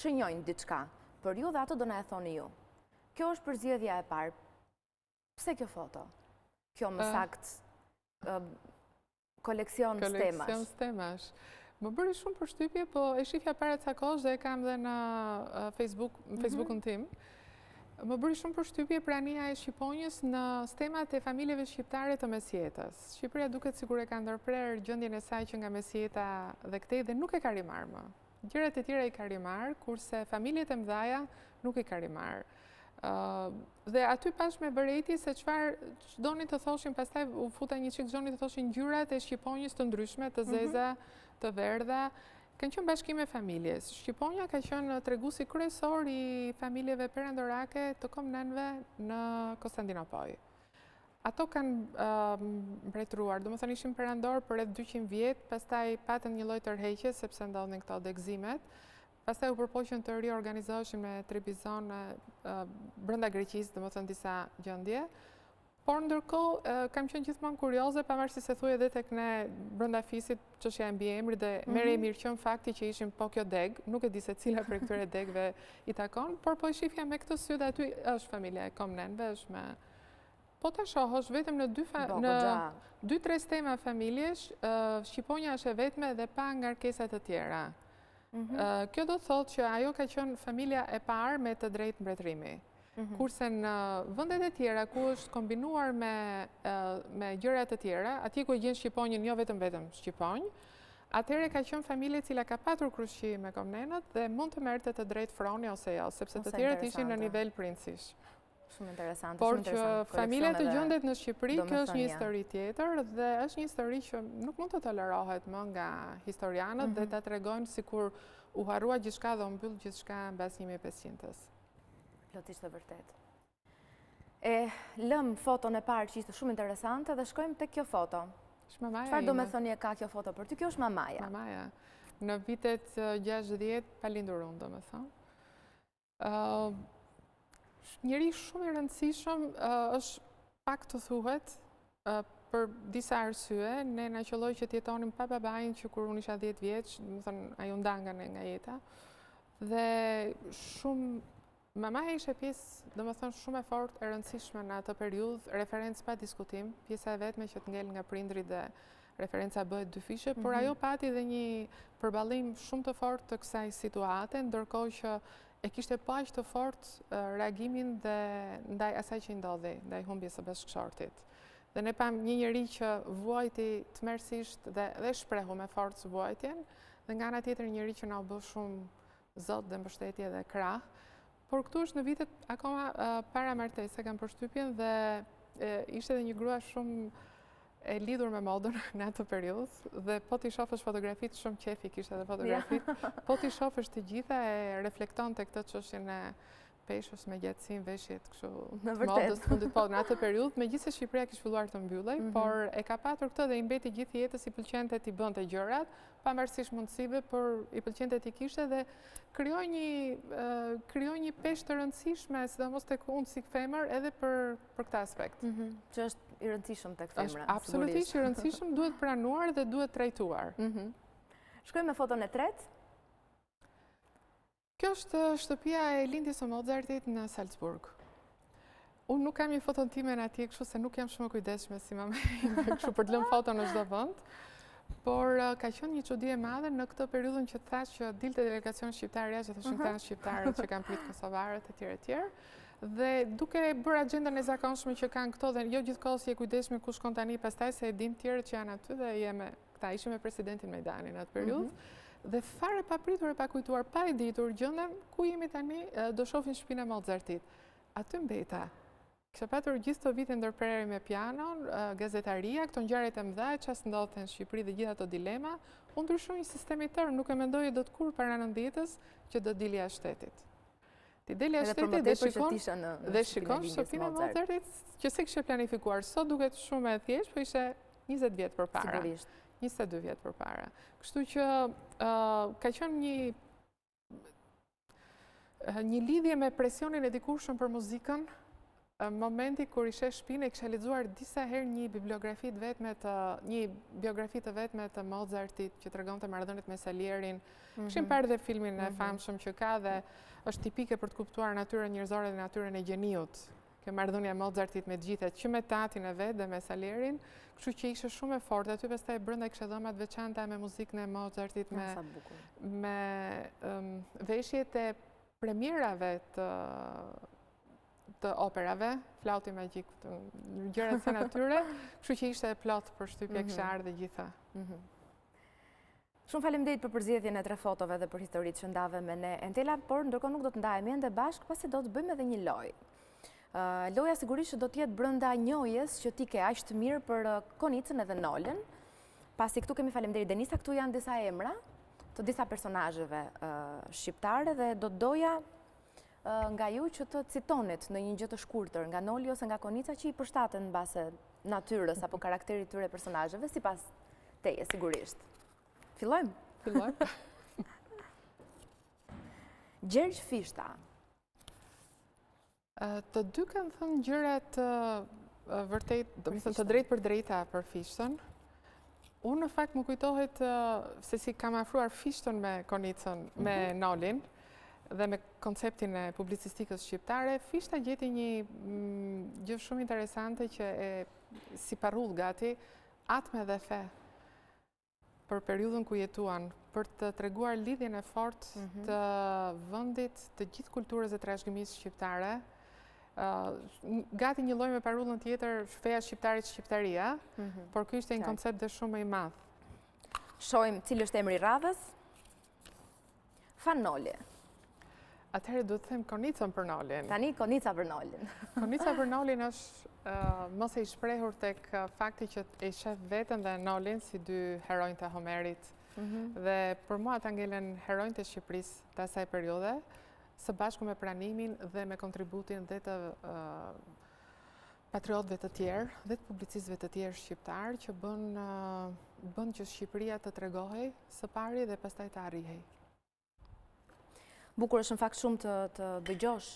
shënjojnë diçka për ju dhe ato do na e thoni ju. Kjo është përzgjedhja e parë. Pse kjo foto? Kjo më saktë koleksion stemash. Më bëri shumë përshtypje, po e shifja para ca kohësh dhe e kam dhe në Facebookun tim. Më bëri shumë përshtypje prania e Shqiponjës në stemat e familjeve shqiptare të mesjetës. Shqipëria duket sikur e ka ndërprer gjendjen e saj që nga mesjeta dhe këtej dhe nuk e ka rimarrë më. Gjërat e tjera i ka rimarrë, kurse familjet e mëdhaja nuk i ka rimarrë. Dhe aty pash me bëreti se çfarë donin të thoshin, pastaj u futa një çik donin të thoshin ngjyrat e Shqiponjës të ndryshme, të zeza, të verdha, kanë qenë bashkime familjes. Shqiponja ka qenë treguesi kryesor i familjeve perandorake të Komnenëve në Konstantinopoj. Ato kanë mbretëruar, domethënë ishin perandor për rreth 200 vjet, pastaj patën një lloj tërheqje sepse ndodhin këto degëzimet. Pastaj u përpoqën të riorganizoheshin me tribizon brenda Greqisë, domethënë disa gjendje. Por ndërkohë kam qenë gjithmonë kurioze, pavarësisht se thuaj edhe tek ne brenda fisit çështja e mbiemrit dhe merre mirëqen fakti që ishin po kjo deg, nuk e di se cila prej këtyre degëve i takon, por po e shifja me këtë sy dhe aty është familja e Komnenëve, është me po ta shohësh vetëm në 2-3 stema familjesh, Shqiponja është e vetme dhe pa ngarkesa të tjera. Kjo do të thotë që ajo ka qenë familja e parë me të drejtë mbretërimi. Kurse në vendet e tjera ku është kombinuar me gjëra të tjera, atje ku e gjen Shqiponjën jo vetëm Shqiponj, atëherë ka qenë familje cila ka patur krushqi me Komnenët dhe mund të merrte të drejtë froni ose jo, sepse të tjerët ishin në nivel princish. Shumë interesante. Por që familja të gjendet në Shqipëri, kjo është një histori tjetër dhe është një histori që nuk mund të tolerohet më nga historianët dhe ta tregojnë sikur u harrua gjithçka dhe u mbyll gjithçka mbas 1500-s. Plotësisht e vërtet. Lëm foton e parë që ishte shumë interesante dhe shkojmë tek kjo foto. Çfarë do me thoni e ka kjo foto për ty? Kjo është mamaja. Mamaja. Në vitet 60 pa lindur unë, do me thonë. Njëri shumë i rëndësishëm, është pak të thuhet për disa arsye. Ne na qelloi që të jetonim pa babain që kur unë isha 10 vjeç, do të thonë ai u nda nga jeta. Dhe shumë mamaja ishte pjesë, domethënë shumë e fortë e rëndësishme në atë periudhë, referencë pa diskutim, pjesa e vetme që të ngel nga prindrit dhe referenca bëhet dyfishe, por ajo pati dhe një përballim shumë të fortë të kësaj situate, ndërkohë që e kishte aq të fortë reagimin dhe ndaj asaj që ndodhi, ndaj humbjes së bashkëshortit. Dhe ne pam një njerëz që vuajti tmerrsisht dhe shprehu me forcë vuajtjen, dhe nga ana tjetër një njerëz që na u bë shumë zot dhe mbështetje dhe krah. Por këtu është në vitet akoma para martesë, kam përshtypjen dhe ishte edhe një grua shumë e lidhur me modën në atë periudhë dhe po t'i shohësh fotografitë shumë qefi kishte edhe fotografitë, po t'i shohësh të gjitha e reflektonte këtë çështjen e peshës me gjatësinë veshjet kështu modës fundit po në atë periudhë, megjithëse Shqipëria kishte filluar të mbyllej, por e ka patur këtë dhe i mbeti gjithë jetës, i pëlqente t'i bënte gjërat, pavarësisht mundësive, por i pëlqente t'i kishte dhe krijoi një peshë të rëndësishme, sidomos tek unë si femër, edhe për këtë aspekt. Që është i rëndësishëm tek femra. Absolutisht i rëndësishëm, duhet pranuar dhe duhet trajtuar. Shkojmë me foton e tretë. Kjo është shtëpia e lindjes së Mozartit në Salzburg. Unë nuk kam një foton time në atje, kështu se nuk jam shumë kujdesshme si mama ime, kështu për të lënë foton në çdo vend. Por ka qenë një çudi e madhe në këtë periudhën që thash që dilte delegacion shqiptar jashtë, thoshin këta shqiptarët që kanë pritë kosovarët etj. Dhe duke bërë agjendën e zakonshme që kanë këto dhe jo gjithkohës je kujdesshme ku shkon tani pastaj se e dim tjerët që janë aty dhe këta ishim me presidentin Mejdani në atë periudhë. Dhe fare pa pritur e pa kujtuar, pa e ditur, gjendem ku jemi tani, do shohin shtëpinë e Mozartit. Aty mbeta. Kisha patur gjithë të vitin ndërprerje me pianon, gazetaria, këto ngjarjet e mëdha, çfarë ndodhte në Shqipëri dhe gjithë ato dilema, u ndryshoi sistemi tërë, nuk e mendoje dot kur para 90-s që do dilja shtetit. Ti delja shtetit dhe shikon shtëpinë e Mozartit, që se kishte planifikuar. Sot duket shumë e thjeshtë, po ishte 20 vjet përpara. 22 vjet përpara. Kështu që ka qenë një lidhje me presionin e dikurshëm për muzikën, momenti kur ishe shtëpinë e kisha lexuar disa herë një biografi të vetme të Mozartit që tregonte marrëdhëniet me Salierin. Kishim parë dhe filmin e famshëm që ka dhe është tipike për të kuptuar natyrën njerëzore dhe natyrën e gjeniut. kjo marrëdhënia e Mozartit me gjithet, që me tatin e vet dhe me Salierin, kështu që ishte shumë e fortë. Aty pastaj brenda kishte dhoma të veçanta me muzikën e Mozartit, me veshjet e premierave të operave, flauti magjik, gjërat e natyre, kështu që ishte e plot për shtypje kisha ardhe gjitha. Shumë faleminderit për përzgjedhjen e 3 fotove dhe për historitë që ndave me ne, Entela, por ndërkohë nuk do të ndahemi ende bashkë, pasi do të bëjmë edhe një lojë. Loja sigurisht që do të jetë brenda njohjes që ti ke aq të mirë për Konicën edhe Nolën. Pasi këtu kemi faleminderit Denisa, këtu janë disa emra të disa personazheve shqiptare dhe do të doja nga ju që të citonit në një gjë të shkurtër nga Noli ose nga Konica që i përshtaten mbase natyrës apo karakterit tyre personazheve, sipas teje sigurisht. Fillojmë? Fillojmë. Gjergj Fishta. Të dy kanë thënë gjërat vërtet, të drejtë për drejta për Fishtën. Unë në fakt më kujtohet se si kam afruar Fishtën me Konicën, me Nolin dhe me konceptin e publicistikës shqiptare. Fishta gjeti një gjë shumë interesante që si parull gati, atme dhe fe për periudhën ku jetuan, për të treguar lidhjen e fortë të vendit, të gjithë kulturës dhe trashëgimisë shqiptare. Gati një lloj me parullën tjetër, feja shqiptarit shqiptaria, por ky ishte një koncept dhe shumë më i madh. Shohim cili është emri i radhës. Fanoli. Atëherë duhet të them Konicën për Nolin. Tani Konica për Nolin. Konica për Nolin është mos e i shprehur tek fakti që e shef veten dhe Nolin si dy heronjtë të Homerit. Dhe për mua ata ngelen heronjtë e Shqipërisë të asaj periudhe, së bashku me pranimin dhe me kontributin dhe të patriotëve të tjerë dhe të publicistëve të tjerë shqiptarë që bën që Shqipëria të tregohej së pari dhe pastaj të arrihej. Bukur është në fakt shumë të dëgjosh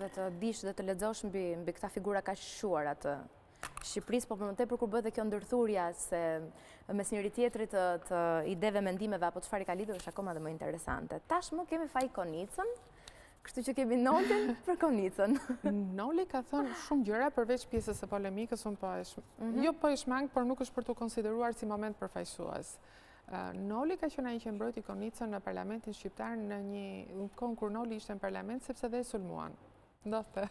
dhe të dish dhe të lexosh mbi këta figura kaq shuara të Shqipërisë, po për më tepër kur bëhet dhe kjo ndërthurja se mes njëri tjetrit të ideve, mendimeve apo çfarë ka lidhur është akoma dhe më interesante. Tashmë kemi faj Konicën, kështu që kemi Nolin për Konicën. Noli ka thënë shumë gjëra përveç pjesës së polemikës, jo po e shmang, por nuk është për të konsideruar si moment përfaqësues. Noli ka qenë ai që mbrojti Konicën në parlamentin shqiptar në një kohë kur Noli ishte në parlament sepse dhe e sulmuan. Ndodhte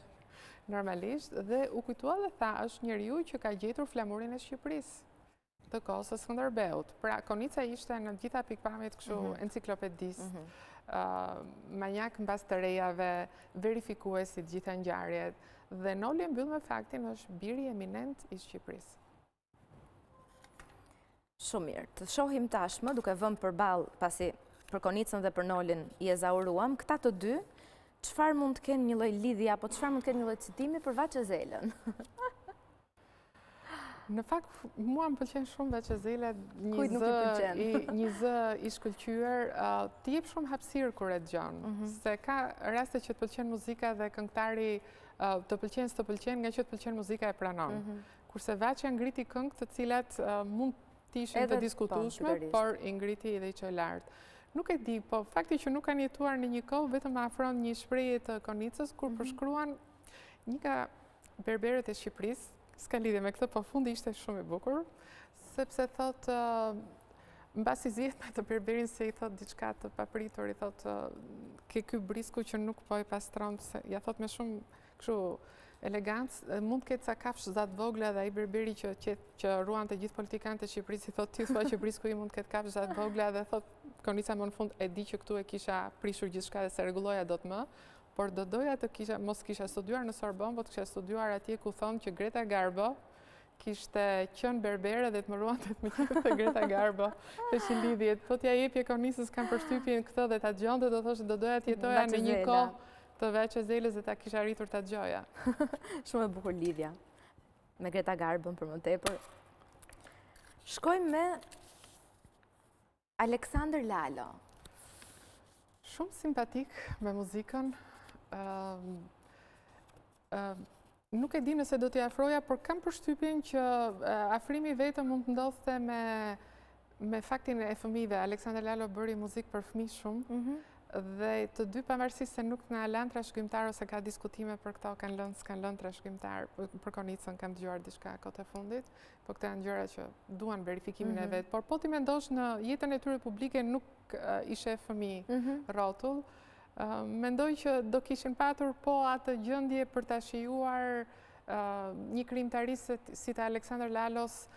normalisht dhe u kujtua dhe tha është njeriu që ka gjetur flamurin e Shqipërisë të kohës së Skënderbeut. Pra Konica ishte në gjitha pikpamjet kështu enciklopedist, manjak mbas të rejave, verifikuesi të gjitha ngjarjet dhe Noli mbyll me faktin është biri eminent i Shqipërisë. Shumë mirë. Të shohim tashmë duke vënë përballë pasi për Konicën dhe për Nolin i ezauruam, këta të dy çfarë mund të kenë një lloj lidhje apo çfarë mund të kenë një lloj citimi për Vaçezelën? Në fakt, mua më pëlqen shumë Vaçezela, një zë i shkëlqyer, të jep shumë hapësirë kur e dëgjon, se ka raste që të pëlqen muzika dhe këngëtari të pëlqen s'të pëlqen, nga që të pëlqen muzika e pranon. Kurse Vaçja ngriti këngë të cilat mund të ishin të diskutueshme, por i ngriti dhe i çoi lart. Nuk e di, po fakti që nuk kanë jetuar në një kohë vetëm afron një shprehje të Konicës kur përshkruan një nga berberët e Shqipërisë, s'ka lidhje me këtë, po fundi ishte shumë i bukur, sepse thot mbasi zihet me të berberin se i thot diçka të papritur, i thot ke ky brisku që nuk po e pastron, se ja thot me shumë kështu elegancë, mund të ketë ca kafshë zatë vogla dhe ai berberi që ruan të gjithë politikanët e Shqipërisë i thot ti thua që brisku i mund të ketë kafshë zatë vogla dhe thot Konica më në fund e di që këtu e kisha prishur gjithçka dhe se rregulloja dot më, por do doja të mos kisha studiuar në Sorbonne, po të kisha studiuar atje ku thonë që Greta Garbo kishte qenë berbere dhe të më ruante të më qenë Greta Garbo të shilidhjet. Po t'ja jepje Konicës kam përshtypjen këtë dhe ta dëgjonte do thoshte do doja të jetoja në një kohë të Vaçezelës dhe ta kisha arritur ta dëgjoja. Shumë e bukur lidhja me Greta Garbën për më tepër. Shkojmë me Aleksandër Lalo. Shumë simpatik me muzikën. Nuk e di nëse do t'i afroja, por kam përshtypjen që afrimi vetëm mund të ndodhte me faktin e fëmijëve. Aleksandër Lalo bëri muzikë për fëmijë shumë. Dhe të dy pavarësisht se nuk na lënë trashëgimtar ose ka diskutime për këto, s'kan lënë trashëgimtar, për Konicën kam dëgjuar diçka kohët e fundit, po këto janë gjëra që duan verifikimin e vet. Por po ti mendosh në jetën e tyre publike nuk ishe fëmijë rrotull, mendoj që do kishin patur po atë gjendje për ta shijuar një krijimtarisë si te Aleksandër Lalos,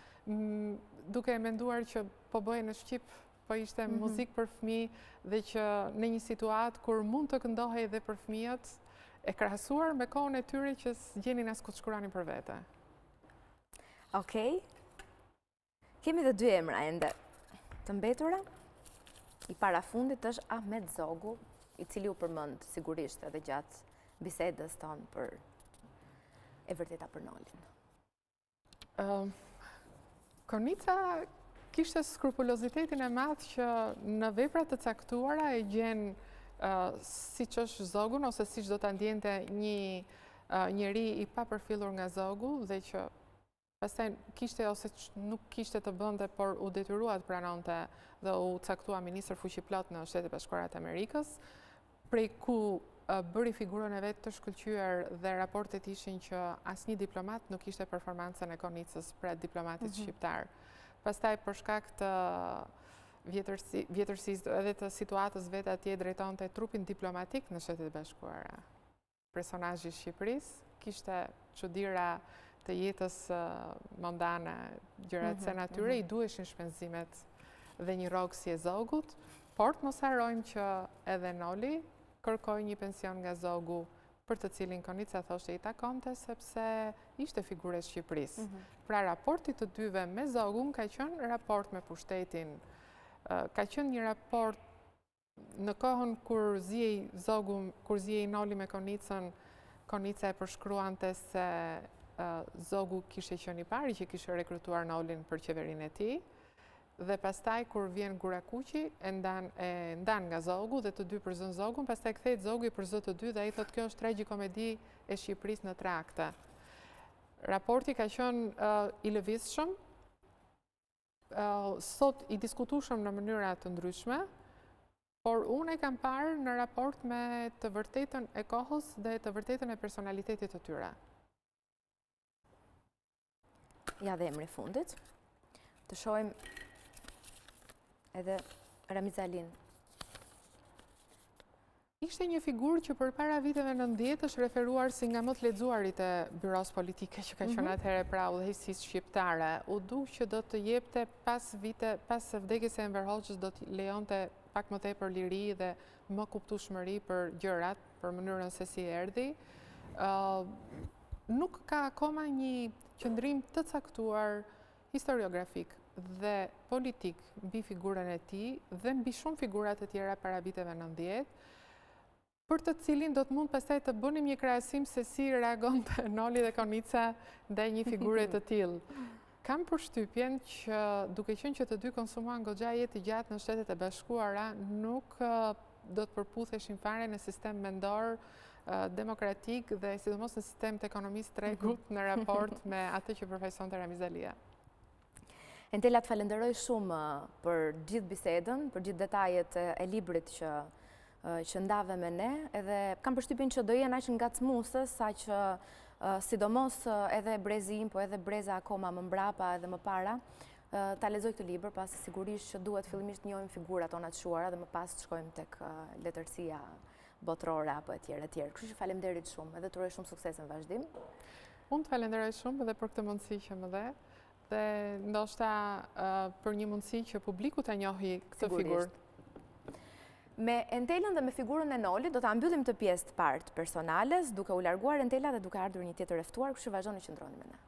duke menduar që po bëhej në Shqip, po ishte muzikë për fëmijë dhe që në një situatë kur mund të këndohej edhe për fëmijët, e krahasuar me kohën e tyre që s'gjenin as ku të shkruanin për vete. Okej. Kemi dhe dy emra ende të mbetura. I parafundit është Ahmet Zogu, i cili u përmend sigurisht edhe gjatë bisedës tonë për e vërteta për Nolin. Konica kishte skrupulozitetin e madh që në veprat të caktuara e gjen siç është Zogun ose siç do ta ndjente një njeri i papërfillur nga Zogu dhe që pastaj kishte ose nuk kishte të bënte, por u detyrua të pranonte dhe u caktua ministër fuqiplot në Shtetet e Bashkuara të Amerikës, prej ku bëri figurën e vet të shkëlqyer dhe raportet ishin që asnjë diplomat nuk kishte performancën e Konicës pret diplomatit shqiptar. Pastaj për shkak të vjetërsisë edhe të situatës vetë atje drejtonte trupin diplomatik në Shtetet e Bashkuara. Personazhi i Shqipërisë kishte çuditëra të jetës mondane, gjërat se natyre i duheshin shpenzimet dhe një rrogë si e Zogut, por mos harrojmë që edhe Noli kërkoi një pension nga Zogu, për të cilin Konica thoshte i takonte sepse ishte figurë e Shqipërisë. Pra raporti të dyve me Zogun ka qenë raport me pushtetin, ka qenë një raport në kohën kur zihej Noli me Konicën, Konica e përshkruante se Zogu kishte qenë i pari që kishte rekrutuar Nolin për qeverinë e tij. Dhe pastaj kur vjen Gurakuqi e ndan nga Zogu dhe të dy përzon Zogun, pastaj kthehet Zogu i përzon të dy dhe ai thotë kjo është tragjikomedi e Shqipërisë në trakte. Raporti ka qenë i lëvizshëm, sot i diskutueshëm në mënyra të ndryshme, por unë e kam parë në raport me të vërtetën e kohës dhe të vërtetën e personalitetit të tyre. Ja dhe emri fundit. Të shohim edhe Ramiz Alin. Ishte një figurë që përpara viteve 90 është referuar si nga më të lexuarit e byros politike që ka qenë atëherë pra udhëheqësisë shqiptare. U duk që do të jepte pas vdekjes së Enver Hoxhës do të lejonte pak më tepër liri dhe më kuptueshmëri për gjërat, për mënyrën se si erdhi. Nuk ka akoma një qëndrim të caktuar historiografik dhe politik mbi figurën e tij dhe mbi shumë figurat e tjera para viteve 90, për të cilin do të mund pastaj të bënim një krahasim se si reagonte Noli dhe Konica ndaj një figure të tillë. Kam përshtypjen që duke qenë që të dy konsumohen goxha jetë gjatë në Shtetet e Bashkuara, nuk do të përputheshin fare në sistem mendor demokratik dhe sidomos në sistem të ekonomisë tregut në raport me atë që përfaqësonte Ramiz Alia. Entela, të falenderoj shumë për gjithë bisedën, për gjithë detajet e librit që ndave me ne, edhe kam përshtypjen që do jenë aq ngacmuese sa që sidomos edhe brezi im, po edhe breza akoma më mbrapa edhe më para, ta lexoj këtë libër, pasi sigurisht që duhet fillimisht njohim figurat tona të shuara dhe më pas të shkojmë tek letërsia botërore apo etj. Kështu që faleminderit shumë, edhe të uroj shumë sukses në vazhdim. Unë të falenderoj shumë edhe për këtë mundësi që më dhe. Dhe ndoshta për një mundësi që publiku ta njohë këtë figurë. Me Entelën dhe me figurën e Nolit do ta mbyllim të pjesë të parë të Personales, duke u larguar Entela dhe duke ardhur një tjetër e ftuar, kështu vazhdoni që ndroni me ne.